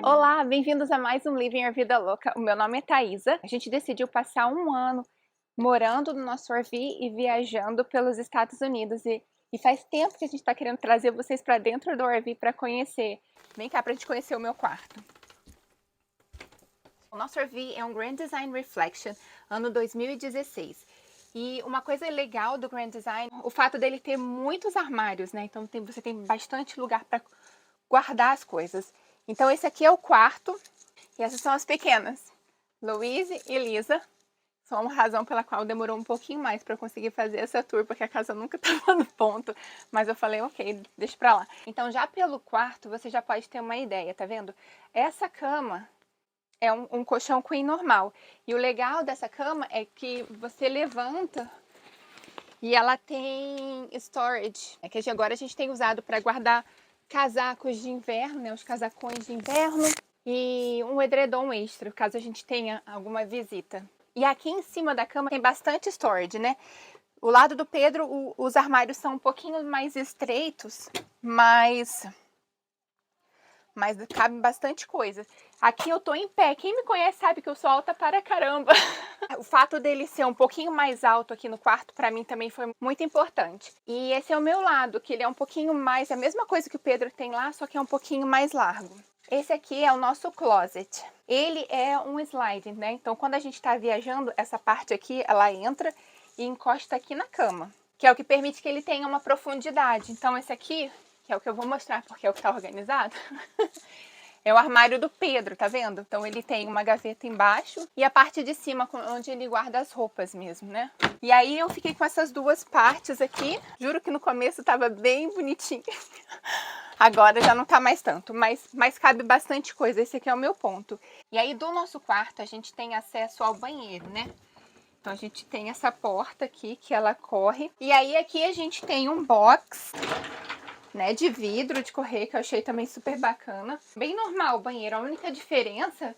Olá, bem-vindos a mais um Living a Vida Louca. O meu nome é Thaisa. A gente decidiu passar um ano morando no nosso RV e viajando pelos Estados Unidos. E faz tempo que a gente está querendo trazer vocês para dentro do RV para conhecer. Vem cá para a gente conhecer o meu quarto. O nosso RV é um Grand Design Reflection, ano 2016. E uma coisa legal do Grand Design, o fato dele ter muitos armários, né? Então você tem bastante lugar para guardar as coisas. Então esse aqui é o quarto e essas são as pequenas, Louise e Lisa. Só uma razão pela qual demorou um pouquinho mais para conseguir fazer essa tour, porque a casa nunca estava no ponto. Mas eu falei, ok, deixa pra lá. Então já pelo quarto você já pode ter uma ideia, tá vendo? Essa cama é um colchão queen normal. E o legal dessa cama é que você levanta e ela tem storage, que agora a gente tem usado para guardar casacos de inverno, né, os casacões de inverno, e um edredom extra, caso a gente tenha alguma visita. E aqui em cima da cama tem bastante storage, né? O lado do Pedro, os armários são um pouquinho mais estreitos, mas cabe bastante coisa. Aqui eu tô em pé. Quem me conhece sabe que eu sou alta para caramba. O fato dele ser um pouquinho mais alto aqui no quarto, para mim também foi muito importante. E esse é o meu lado, que ele é um pouquinho mais, a mesma coisa que o Pedro tem lá, só que é um pouquinho mais largo. Esse aqui é o nosso closet. Ele é um slide, né? Então quando a gente tá viajando, essa parte aqui, ela entra e encosta aqui na cama, que é o que permite que ele tenha uma profundidade. Então esse aqui, que é o que eu vou mostrar porque é o que tá organizado, é o armário do Pedro, tá vendo? Então ele tem uma gaveta embaixo e a parte de cima onde ele guarda as roupas mesmo, né? E aí eu fiquei com essas duas partes aqui. Juro que no começo tava bem bonitinho. Agora já não tá mais tanto, mas cabe bastante coisa. Esse aqui é o meu ponto. E aí do nosso quarto a gente tem acesso ao banheiro, né? Então a gente tem essa porta aqui que ela corre. E aí aqui a gente tem um box, né, de vidro de correr, que eu achei também super bacana. Bem normal o banheiro. A única diferença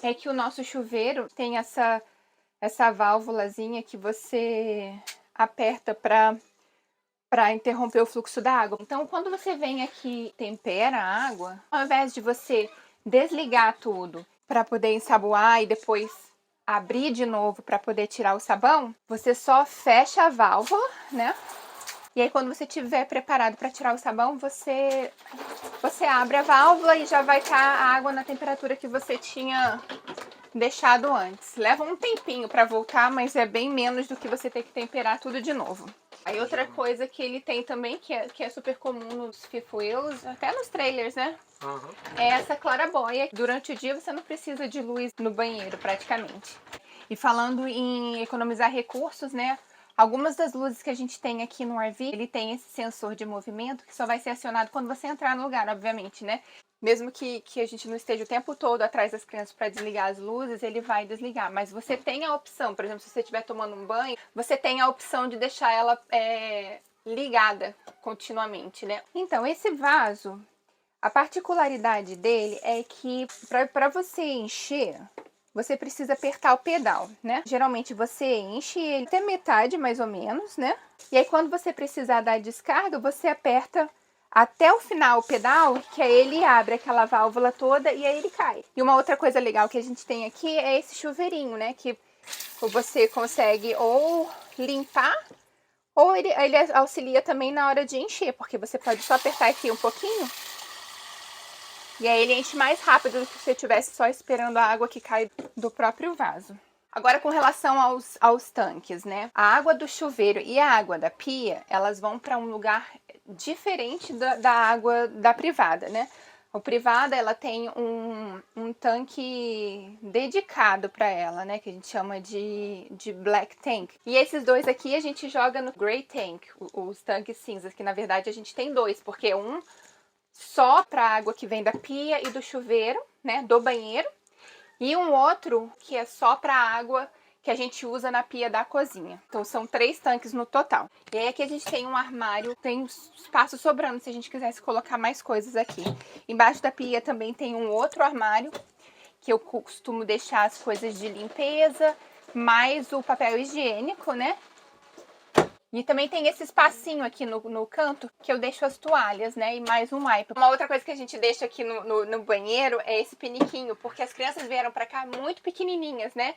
é que o nosso chuveiro tem essa válvulazinha que você aperta para interromper o fluxo da água. Então, quando você vem aqui e tempera a água, ao invés de você desligar tudo para poder ensaboar e depois abrir de novo para poder tirar o sabão, você só fecha a válvula, né? E aí quando você estiver preparado para tirar o sabão, você abre a válvula e já vai estar a água na temperatura que você tinha deixado antes. Leva um tempinho para voltar, mas é bem menos do que você ter que temperar tudo de novo. Aí outra coisa que ele tem também, que é super comum nos fifth wheels, até nos trailers, né? É essa claraboia. Durante o dia você não precisa de luz no banheiro, praticamente. E falando em economizar recursos, né? Algumas das luzes que a gente tem aqui no RV, ele tem esse sensor de movimento que só vai ser acionado quando você entrar no lugar, obviamente, né? Mesmo que a gente não esteja o tempo todo atrás das crianças para desligar as luzes, ele vai desligar. Mas você tem a opção, por exemplo, se você estiver tomando um banho, você tem a opção de deixar ela ligada continuamente, né? Então, esse vaso, a particularidade dele é que para você encher, você precisa apertar o pedal, né? Geralmente você enche ele até metade, mais ou menos, né? E aí quando você precisar dar descarga, você aperta até o final o pedal, que aí ele abre aquela válvula toda e aí ele cai. E uma outra coisa legal que a gente tem aqui é esse chuveirinho, né? Que você consegue ou limpar, ou ele auxilia também na hora de encher, porque você pode só apertar aqui um pouquinho e aí ele enche mais rápido do que se você estivesse só esperando a água que cai do próprio vaso. Agora com relação aos tanques, né? A água do chuveiro e a água da pia, elas vão para um lugar diferente da água da privada, né? A privada, ela tem um tanque dedicado para ela, né? Que a gente chama de black tank. E esses dois aqui a gente joga no gray tank, os tanques cinzas, que na verdade a gente tem dois, porque um só para a água que vem da pia e do chuveiro, né, do banheiro, e um outro que é só para a água que a gente usa na pia da cozinha. Então são 3 tanques no total. E aí aqui a gente tem um armário, tem espaço sobrando se a gente quisesse colocar mais coisas aqui. Embaixo da pia também tem um outro armário que eu costumo deixar as coisas de limpeza, mais o papel higiênico, né? E também tem esse espacinho aqui no canto que eu deixo as toalhas, né? E mais um wipe. Uma outra coisa que a gente deixa aqui no banheiro é esse piniquinho, porque as crianças vieram pra cá muito pequenininhas, né?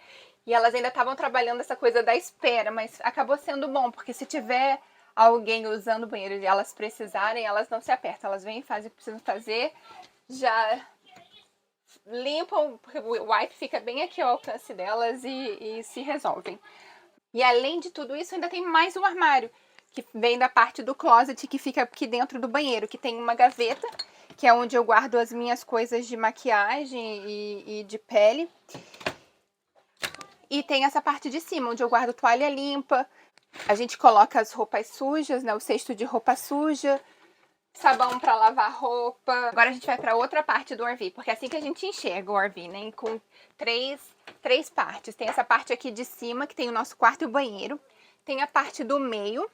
E elas ainda estavam trabalhando essa coisa da espera, mas acabou sendo bom, porque se tiver alguém usando o banheiro e elas precisarem, elas não se apertam. Elas vêm, fazem o que precisam fazer, já limpam, porque o wipe fica bem aqui ao alcance delas e se resolvem. E além de tudo isso, ainda tem mais um armário, que vem da parte do closet, que fica aqui dentro do banheiro, que tem uma gaveta, que é onde eu guardo as minhas coisas de maquiagem e de pele. E tem essa parte de cima, onde eu guardo toalha limpa, a gente coloca as roupas sujas, né, o cesto de roupa suja, sabão para lavar roupa. Agora a gente vai para outra parte do RV, porque é assim que a gente enxerga o RV, né? Com três partes. Tem essa parte aqui de cima, que tem o nosso quarto e o banheiro. Tem a parte do meio,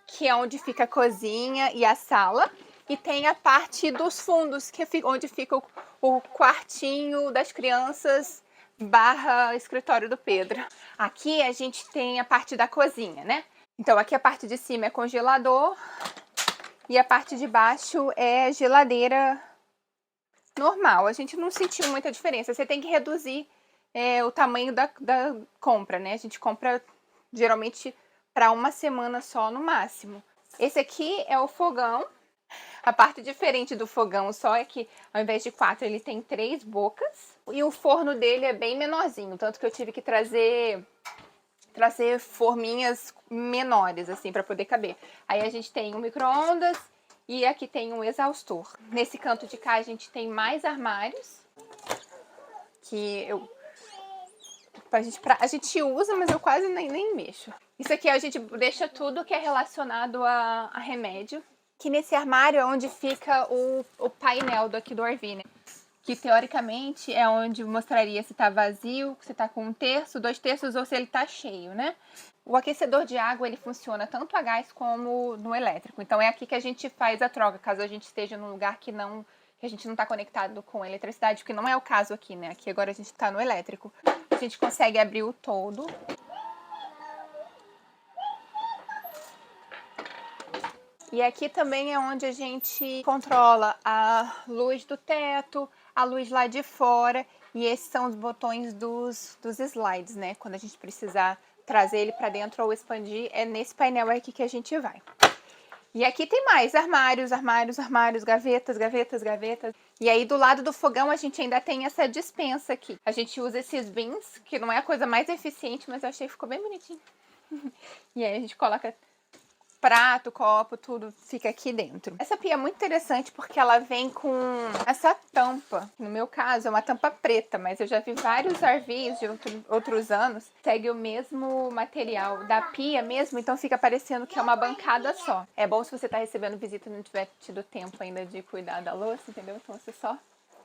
que é onde fica a cozinha e a sala. E tem a parte dos fundos, que é onde fica o quartinho das crianças / escritório do Pedro. Aqui a gente tem a parte da cozinha, né? Então aqui a parte de cima é congelador. E a parte de baixo é geladeira normal. A gente não sentiu muita diferença. Você tem que reduzir o tamanho da compra, né? A gente compra geralmente para uma semana só no máximo. Esse aqui é o fogão. A parte diferente do fogão só é que ao invés de 4 ele tem 3 bocas. E o forno dele é bem menorzinho, tanto que eu tive que trazer forminhas menores, assim, para poder caber. Aí a gente tem um micro-ondas e aqui tem um exaustor. Nesse canto de cá a gente tem mais armários, que a gente usa, mas eu quase nem mexo. Isso aqui a gente deixa tudo que é relacionado a remédio. Que nesse armário é onde fica o painel aqui do RV, né? Que teoricamente é onde mostraria se tá vazio, se tá com 1/3, 2/3 ou se ele tá cheio, né? O aquecedor de água, ele funciona tanto a gás como no elétrico. Então é aqui que a gente faz a troca, caso a gente esteja num lugar que a gente não tá conectado com eletricidade, porque não é o caso aqui, né? Aqui agora a gente tá no elétrico. A gente consegue abrir o todo. E aqui também é onde a gente controla a luz do teto, a luz lá de fora. E esses são os botões dos slides, né? Quando a gente precisar trazer ele para dentro ou expandir, é nesse painel aqui que a gente vai. E aqui tem mais armários, gavetas. E aí do lado do fogão a gente ainda tem essa despensa aqui. A gente usa esses bins, que não é a coisa mais eficiente, mas eu achei que ficou bem bonitinho. E aí a gente coloca prato, copo, tudo fica aqui dentro. Essa pia é muito interessante porque ela vem com essa tampa. No meu caso é uma tampa preta, mas eu já vi vários RVs de outros anos. Segue o mesmo material da pia mesmo, então fica parecendo que é uma bancada só. É bom se você tá recebendo visita e não tiver tido tempo ainda de cuidar da louça, entendeu? Então você só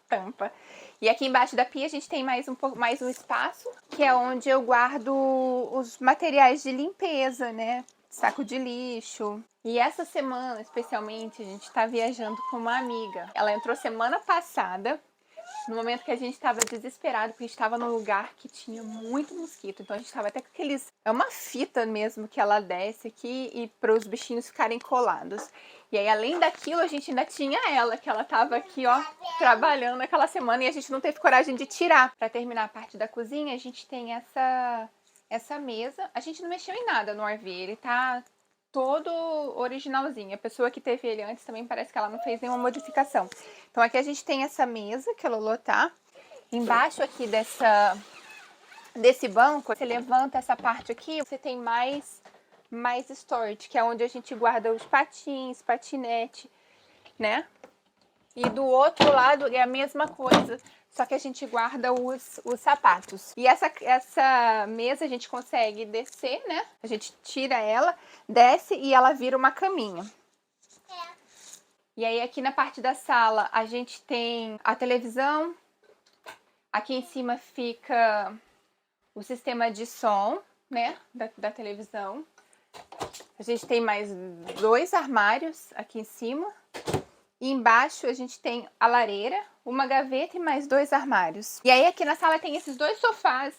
tampa. E aqui embaixo da pia a gente tem mais um espaço, que é onde eu guardo os materiais de limpeza, né? Saco de lixo. E essa semana, especialmente, a gente tá viajando com uma amiga. Ela entrou semana passada, no momento que a gente tava desesperado, porque a gente tava num lugar que tinha muito mosquito. Então a gente tava até com aqueles... É uma fita mesmo que ela desce aqui e para os bichinhos ficarem colados. E aí, além daquilo, a gente ainda tinha ela, que ela tava aqui, ó, trabalhando aquela semana e a gente não teve coragem de tirar. Pra terminar a parte da cozinha, a gente tem essa mesa. A gente não mexeu em nada no RV, ele tá todo originalzinho. A pessoa que teve ele antes também parece que ela não fez nenhuma modificação. Então aqui a gente tem essa mesa que a Lolo tá. Embaixo aqui desse banco, você levanta essa parte aqui, você tem mais storage, que é onde a gente guarda os patins, patinete, né? E do outro lado é a mesma coisa, só que a gente guarda os sapatos. E essa mesa a gente consegue descer, né? A gente tira ela, desce e ela vira uma caminha. E aí aqui na parte da sala a gente tem a televisão. Aqui em cima fica o sistema de som, né? Da televisão. A gente tem mais 2 armários aqui em cima. E embaixo a gente tem a lareira, uma gaveta e mais 2 armários. E aí aqui na sala tem esses 2 sofás,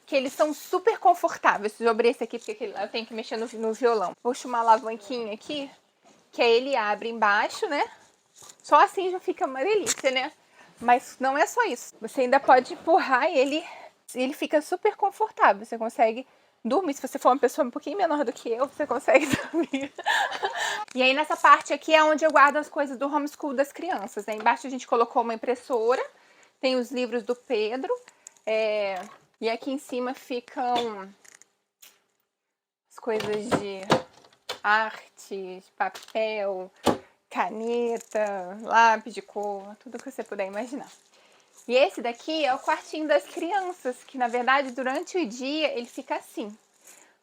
que eles são super confortáveis. Sobre esse aqui, porque eu tenho que mexer no violão. Puxo uma alavanquinha aqui, que aí ele abre embaixo, né? Só assim já fica uma delícia, né? Mas não é só isso. Você ainda pode empurrar e ele fica super confortável. Você consegue dormir. Se você for uma pessoa um pouquinho menor do que eu, você consegue dormir. E aí nessa parte aqui é onde eu guardo as coisas do homeschool das crianças, né? Embaixo a gente colocou uma impressora, tem os livros do Pedro, e aqui em cima ficam as coisas de arte, de papel, caneta, lápis de cor, tudo que você puder imaginar. E esse daqui é o quartinho das crianças, que na verdade durante o dia ele fica assim.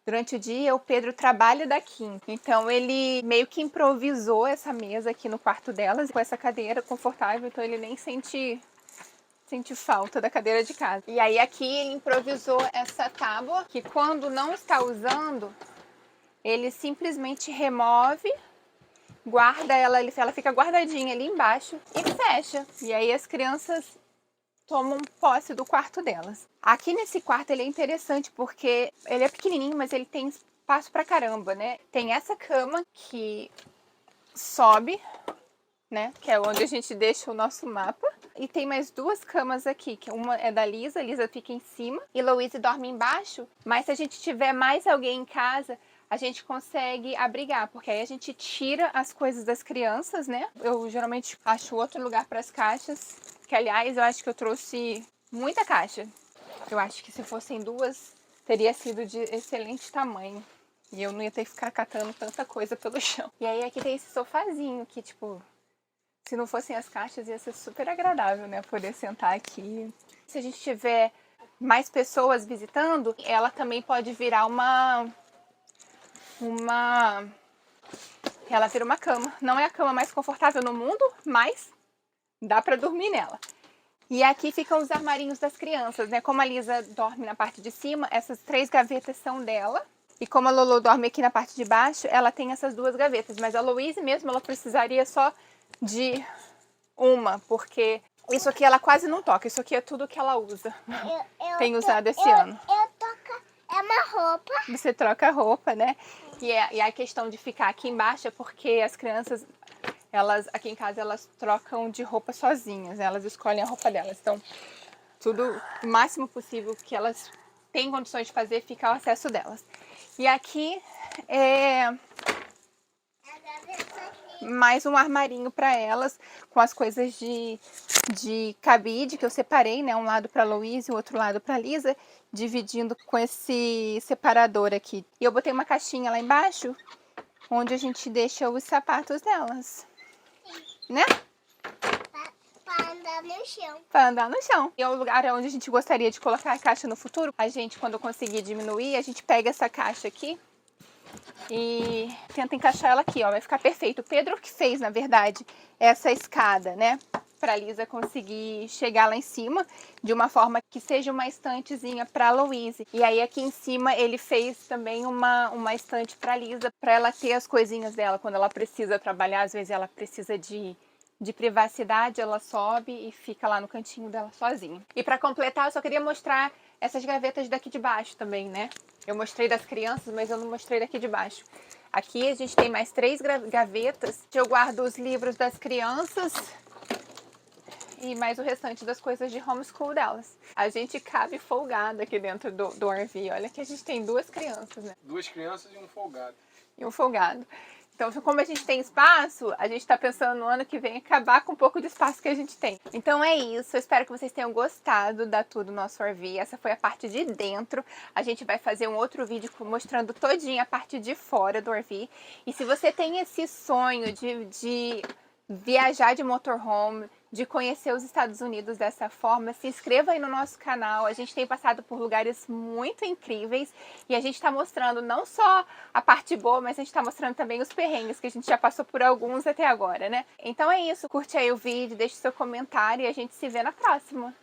Durante o dia o Pedro trabalha daqui, então ele meio que improvisou essa mesa aqui no quarto delas, com essa cadeira confortável, então ele nem sente falta da cadeira de casa. E aí aqui ele improvisou essa tábua, que quando não está usando, ele simplesmente remove, guarda ela fica guardadinha ali embaixo e fecha. E aí as crianças tomam posse do quarto delas. Aqui nesse quarto ele é interessante porque ele é pequenininho, mas ele tem espaço pra caramba, né? Tem essa cama que sobe, né? Que é onde a gente deixa o nosso mapa. E tem mais duas camas aqui, que uma é da Lisa, a Lisa fica em cima e Louise dorme embaixo. Mas se a gente tiver mais alguém em casa, a gente consegue abrigar, porque aí a gente tira as coisas das crianças, né? Eu geralmente acho outro lugar para as caixas, que aliás eu acho que eu trouxe muita caixa. Eu acho que se fossem duas, teria sido de excelente tamanho. E eu não ia ter que ficar catando tanta coisa pelo chão. E aí aqui tem esse sofazinho que, tipo, se não fossem as caixas ia ser super agradável, né? Poder sentar aqui. Se a gente tiver mais pessoas visitando, ela também pode virar ela vira uma cama. Não é a cama mais confortável no mundo, mas dá pra dormir nela. E aqui ficam os armarinhos das crianças, né? Como a Lisa dorme na parte de cima, essas 3 gavetas são dela. E como a Lolo dorme aqui na parte de baixo, ela tem essas 2 gavetas. Mas a Louise mesmo, ela precisaria só de uma, porque isso aqui ela quase não toca. Isso aqui é tudo que ela usa. Tem usado esse ano. É uma roupa. Você troca a roupa, né? E a questão de ficar aqui embaixo é porque as crianças, elas aqui em casa, elas trocam de roupa sozinhas, né? Elas escolhem a roupa delas. Então, tudo o máximo possível que elas têm condições de fazer, fica ao acesso delas. E aqui é mais um armarinho para elas, com as coisas de cabide que eu separei, né? Um lado para Louise e o outro lado para Lisa, dividindo com esse separador aqui. E eu botei uma caixinha lá embaixo, onde a gente deixa os sapatos delas, né? Para andar no chão. Para andar no chão. E é o lugar onde a gente gostaria de colocar a caixa no futuro. A gente, quando conseguir diminuir, a gente pega essa caixa aqui e tenta encaixar ela aqui, ó, vai ficar perfeito. O Pedro que fez, na verdade, essa escada, né, pra Lisa conseguir chegar lá em cima, de uma forma que seja uma estantezinha pra Louise. E aí aqui em cima ele fez também uma estante pra Lisa, pra ela ter as coisinhas dela, quando ela precisa trabalhar, às vezes ela precisa de privacidade, ela sobe e fica lá no cantinho dela sozinha. E pra completar, eu só queria mostrar essas gavetas daqui de baixo também, né? Eu mostrei das crianças, mas eu não mostrei daqui de baixo. Aqui a gente tem mais 3 gavetas. Eu guardo os livros das crianças e mais o restante das coisas de homeschool delas. A gente cabe folgado aqui dentro do RV. Olha que a gente tem 2 crianças, né? 2 crianças e um folgado. E um folgado. Então, como a gente tem espaço, a gente está pensando no ano que vem acabar com um pouco de espaço que a gente tem. Então é isso, eu espero que vocês tenham gostado da tour do nosso RV. Essa foi a parte de dentro. A gente vai fazer um outro vídeo mostrando todinha a parte de fora do RV. E se você tem esse sonho de viajar de motorhome, de conhecer os Estados Unidos dessa forma, se inscreva aí no nosso canal. A gente tem passado por lugares muito incríveis e a gente está mostrando não só a parte boa, mas a gente está mostrando também os perrengues, que a gente já passou por alguns até agora, né? Então é isso, curte aí o vídeo, deixe seu comentário e a gente se vê na próxima.